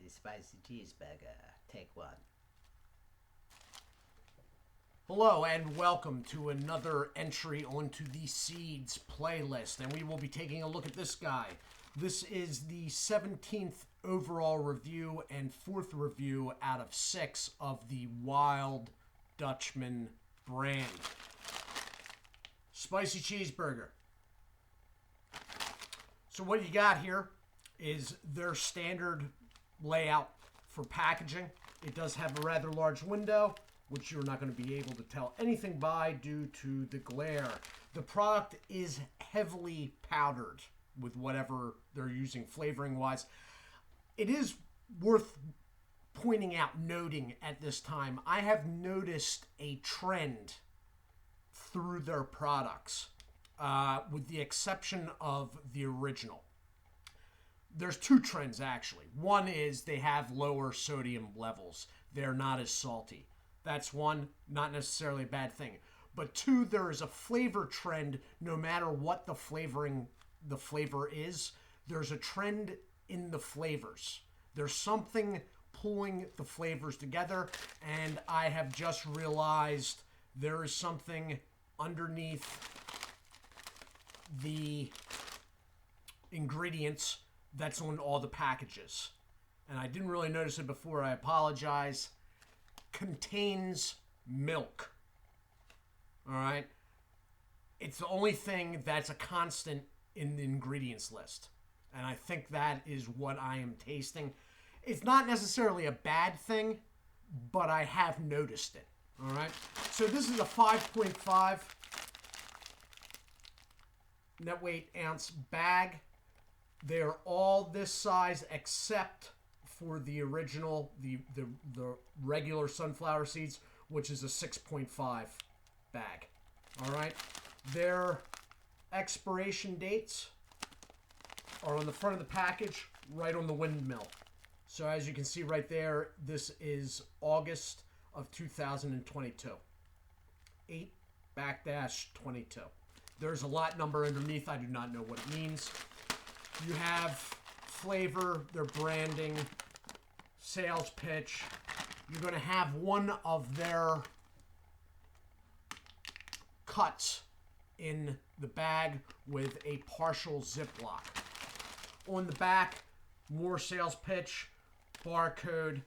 the spicy cheeseburger. Take one. Hello and welcome to another entry onto the Seeds playlist, and we will be taking a look at this guy. This is the 17th overall review and 4th review out of 6 of the Wild Dutchman brand. Spicy cheeseburger. So what you got here is their standard layout for packaging. It does have a rather large window, which you're not going to be able to tell anything by due to the glare. The product is heavily powdered with whatever they're using flavoring-wise. It is worth pointing out, noting at this time, I have noticed a trend through their products, with the exception of the original. There's two trends, actually. One is they have lower sodium levels. They're not as salty. That's one, not necessarily a bad thing. But two, there is a flavor trend. No matter what the flavor is, there's a trend in the flavors. There's something pulling the flavors together, and I have just realized there is something underneath the ingredients that's on all the packages. And I didn't really notice it before. I apologize. Contains milk. All right? It's the only thing that's a constant in the ingredients list. And I think that is what I am tasting. It's not necessarily a bad thing, but I have noticed it. All right? So this is a 5.5 net weight ounce bag. They're all this size except for the original, the regular sunflower seeds, which is a 6.5 bag. All right. Their expiration dates are on the front of the package, right on the windmill. So as you can see right there, this is August of 2022. 8/22. There's a lot number underneath. I do not know what it means. You have flavor, their branding, sales pitch. You're going to have one of their cuts in the bag with a partial Ziploc. On the back, more sales pitch, barcode,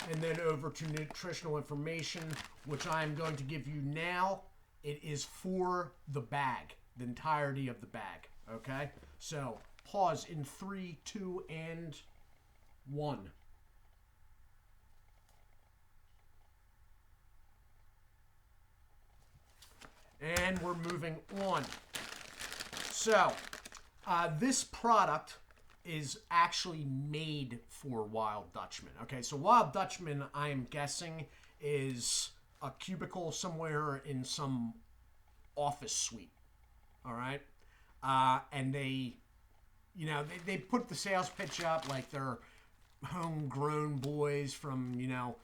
and then over to nutritional information, which I am going to give you now. It is for the bag, the entirety of the bag, okay? So, pause in 3, 2, and 1. And we're moving on. So, this product is actually made for Wild Dutchman. Okay, so Wild Dutchman, I am guessing, is a cubicle somewhere in some office suite. All right? And they, you know, they put the sales pitch up like they're homegrown boys from, you know,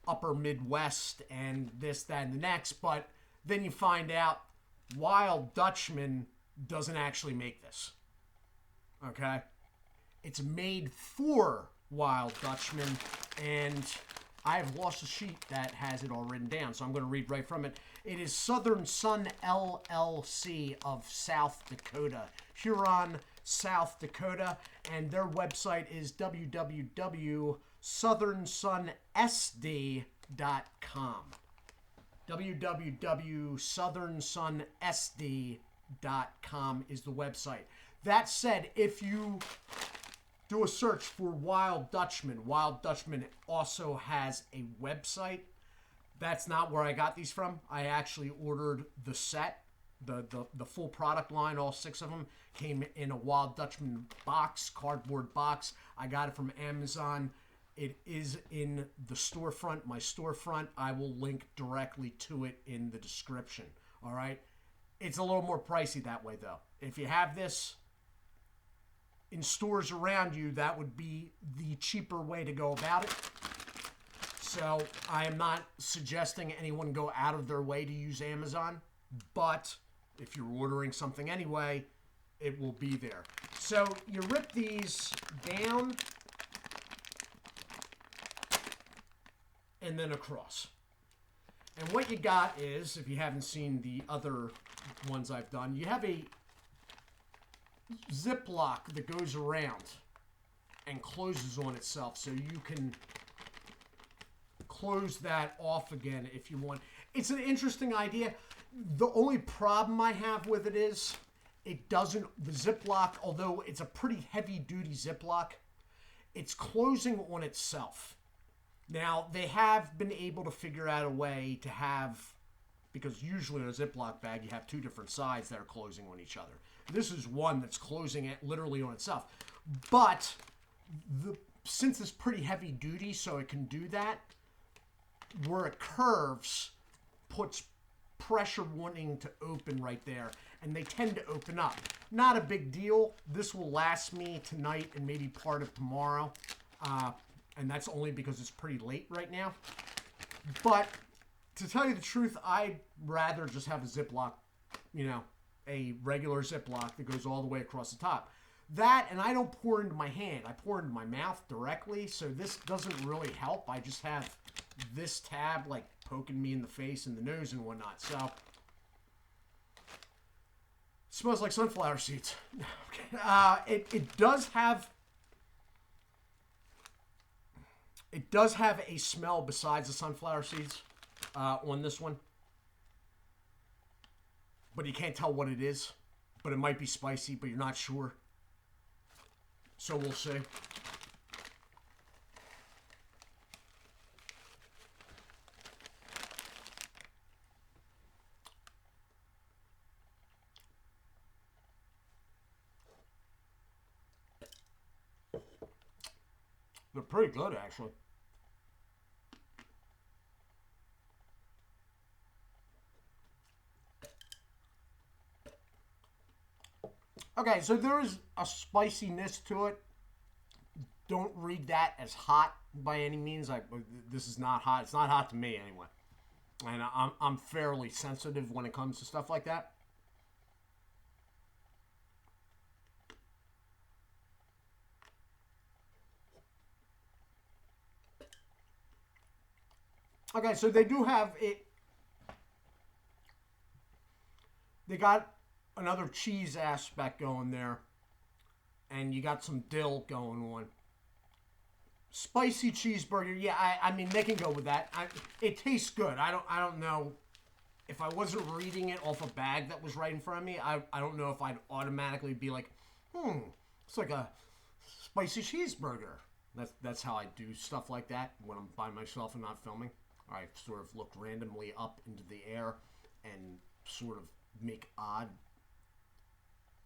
upper Midwest and this, that, and the next. But then you find out Wild Dutchman doesn't actually make this. Okay? It's made for Wild Dutchman, and I have lost a sheet that has it all written down, so I'm going to read right from it. It is Southern Sun LLC of South Dakota, Huron, South Dakota, and their website is www.southernsunsd.com. www.southernsunsd.com is the website. That said, if you do a search for Wild Dutchman also has a website. That's not where I got these from. I actually ordered the set. The full product line, all 6 of them, came in a Wild Dutchman box, cardboard box. I got it from Amazon. It is in the storefront, my storefront. I will link directly to it in the description. All right? It's a little more pricey that way, though. If you have this in stores around you, that would be the cheaper way to go about it. So I am not suggesting anyone go out of their way to use Amazon, but if you're ordering something anyway, it will be there. So you rip these down, and then across. And what you got is, if you haven't seen the other ones I've done, you have a Ziploc that goes around and closes on itself, so you can close that off again if you want. It's an interesting idea. The only problem I have with it is it doesn't, the Ziploc, although it's a pretty heavy duty Ziploc, it's closing on itself. Now, they have been able to figure out a way to have, because usually in a Ziploc bag you have two different sides that are closing on each other. This is one that's closing it literally on itself. But since it's pretty heavy duty, so it can do that, where it curves puts pressure wanting to open right there, and they tend to open up. Not a big deal. This will last me tonight and maybe part of tomorrow, and that's only because it's pretty late right now. But to tell you the truth, I'd rather just have a Ziploc, you know, a regular Ziploc that goes all the way across the top. That, and I don't pour into my hand. I pour into my mouth directly, so this doesn't really help. I just have this tab, like, poking me in the face and the nose and whatnot. So, it smells like sunflower seeds. Okay. It does have a smell besides the sunflower seeds on this one, but you can't tell what it is. But it might be spicy, but you're not sure. So we'll see. They're pretty good, actually. Okay, so there is a spiciness to it. Don't read that as hot by any means. This is not hot. It's not hot to me anyway. And I'm fairly sensitive when it comes to stuff like that. Okay, so they do have it. They got another cheese aspect going there. And you got some dill going on. Spicy cheeseburger, yeah, I mean, they can go with that. It tastes good. I don't know if I wasn't reading it off a bag that was right in front of me. I don't know if I'd automatically be like, it's like a spicy cheeseburger. That's how I do stuff like that when I'm by myself and not filming. I sort of look randomly up into the air and sort of make odd.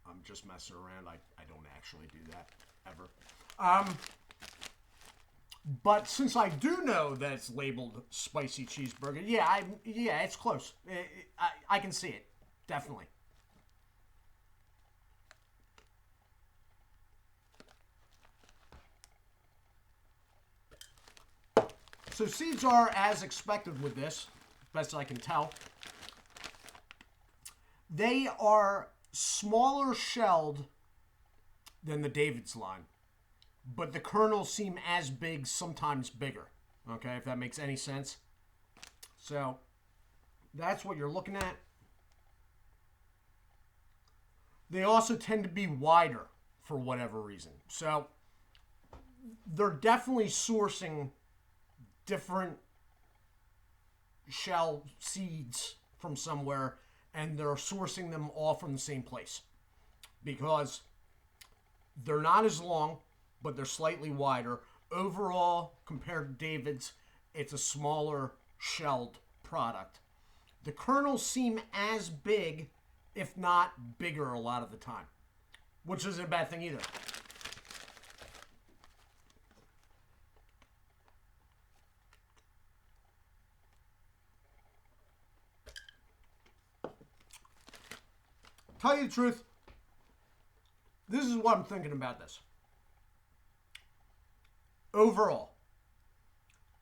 I'm just messing around. I don't actually do that ever. But since I do know that it's labeled spicy cheeseburger, yeah, it's close. I can see it, definitely. So seeds are as expected with this, best I can tell. They are smaller shelled than the David's line, but the kernels seem as big, sometimes bigger. Okay, if that makes any sense. So that's what you're looking at. They also tend to be wider for whatever reason. So they're definitely sourcing different shell seeds from somewhere, and they're sourcing them all from the same place because they're not as long, but they're slightly wider. Overall, compared to David's, it's a smaller shelled product. The kernels seem as big, if not bigger a lot of the time, which isn't a bad thing either. Tell you the truth, this is what I'm thinking about this. Overall,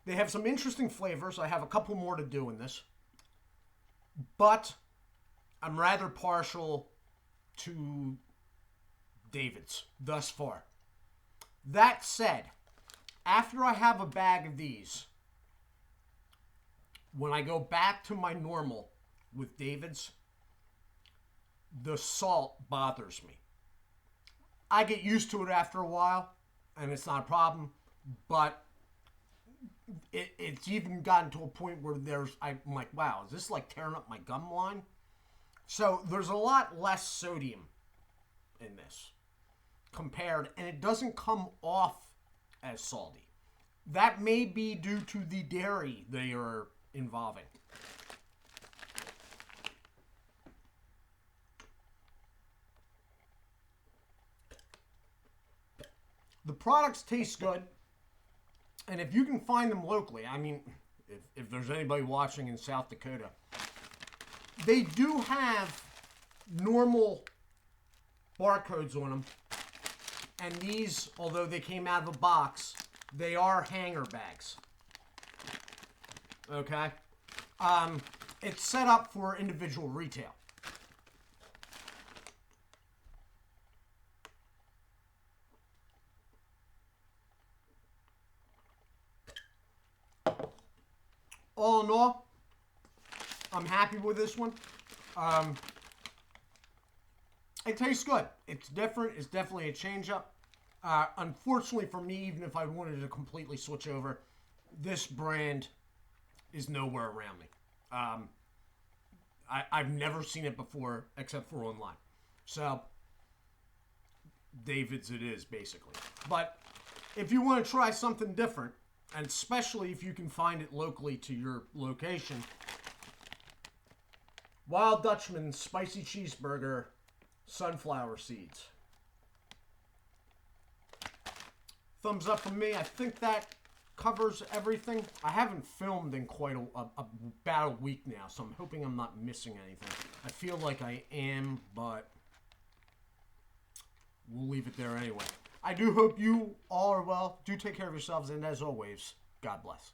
they have some interesting flavors. I have a couple more to do in this. But I'm rather partial to David's thus far. That said, after I have a bag of these, When I go back to my normal with David's, the salt bothers me. I get used to it after a while, and it's not a problem, but it's even gotten to a point where I'm like, wow, is this like tearing up my gum line? So there's a lot less sodium in this compared, and it doesn't come off as salty. That may be due to the dairy they are involving. The products taste good, and if you can find them locally, I mean, if there's anybody watching in South Dakota, they do have normal barcodes on them, and these, although they came out of a box, they are hanger bags. Okay? It's set up for individual retail. All in all, I'm happy with this one. It tastes good. It's different. It's definitely a change up. Unfortunately for me, even if I wanted to completely switch over, this brand is nowhere around me. I've never seen it before except for online. So, David's it is, basically. But if you want to try something different, and especially if you can find it locally to your location, Wild Dutchman Spicy Cheeseburger Sunflower Seeds. Thumbs up from me. I think that covers everything. I haven't filmed in quite about a week now, so I'm hoping I'm not missing anything. I feel like I am, but we'll leave it there anyway. I do hope you all are well. Do take care of yourselves, and as always, God bless.